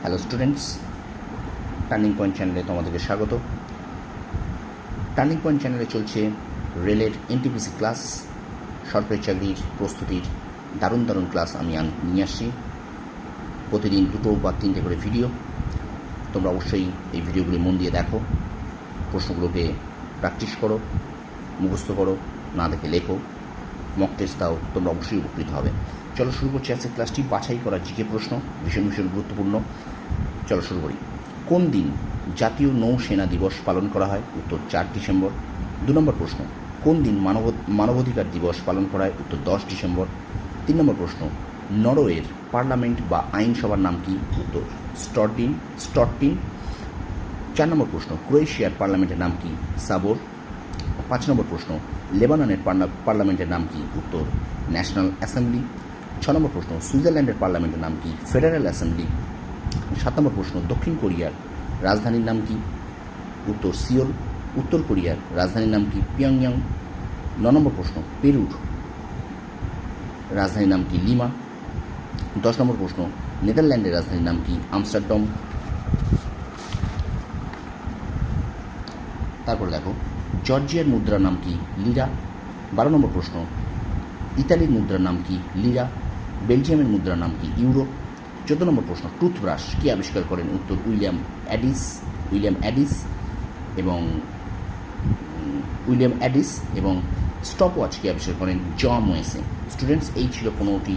Hello students, turning point চ্যানেলে তোমাদেরকে স্বাগত। টার্নিং পয়েন্ট চ্যানেলে চলছে রেলের এনটিপিসি ক্লাস, সরকারি চাকরির প্রস্তুতির দারুণ দারুণ ক্লাস আমি নিয়ে আসছি। প্রতিদিন 2 বা 3টে করে ভিডিও। তোমরা অবশ্যই এই ভিডিওগুলি মন দিয়ে দেখো, প্রশ্নগুলোকে প্র্যাকটিস করো, মুখস্থ করো, না দেখে লেখো, মক টেস্ট দাও, তোমরা অবশ্যই উপকৃত হবে। চলো শুরু করছি আজকের ক্লাসটি। বাছাই করা জিকে প্রশ্ন, ভীষণ ভীষণ গুরুত্বপূর্ণ। চলো শুরু করি। কোন দিন জাতীয় নৌসেনা দিবস পালন করা হয়? উত্তর 4 ডিসেম্বর। 2 নম্বর প্রশ্ন, কোন দিন মানবাধিকার দিবস পালন করা হয়? উত্তর 10 ডিসেম্বর। 3 নম্বর প্রশ্ন, নরওয়ের পার্লামেন্ট বা আইনসভার নাম কি? উত্তর স্টর্টিন। 4 নম্বর প্রশ্ন, ক্রোয়েশিয়ার পার্লামেন্টের নাম কি? সাবোর। 5 নম্বর প্রশ্ন, লেবাননের পার্লামেন্টের নাম কি? উত্তর ন্যাশনাল অ্যাসেম্বলি। 6 নম্বর প্রশ্ন, সুইজারল্যান্ডের পার্লামেন্টের নাম কি? Federal assembly. 7 নম্বর প্রশ্ন, দক্ষিণ কোরিয়ার রাজধানীর নাম কি? উত্তর সিওল। উত্তর কোরিয়ার রাজধানীর নাম কি? পিয়ংইয়ং। 9 নম্বর প্রশ্ন, পেরুর রাজধানীর নাম কি? লিমা। 10 নম্বর প্রশ্ন, নেদারল্যান্ডের রাজধানীর নাম কি? আমস্টারডাম। তারপর দেখো, জর্জিয়ার মুদ্রার নাম কি? লিরা। 12 নম্বর প্রশ্ন, ইতালির মুদ্রার নাম কি? লিরা। বেলজিয়ামের মুদ্রার নাম কি? ইউরো। 14 নম্বর প্রশ্ন, টুথব্রাশ কি আবিষ্কার করেন? উত্তর উইলিয়াম অ্যাডিস এবং স্টপওয়াচ কি আবিষ্কার করেন? জন ওয়েসে। স্টুডেন্টস, এই ছিল 15টি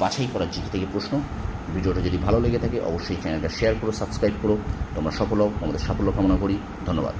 বাছাই করা জিকে থেকে প্রশ্ন। ভিডিওটা যদি ভালো লেগে থাকে অবশ্যই চ্যানেলটা শেয়ার করো, সাবস্ক্রাইব করো। তোমরা সফল হও, তোমাদের সাফল্য কামনা করি। ধন্যবাদ।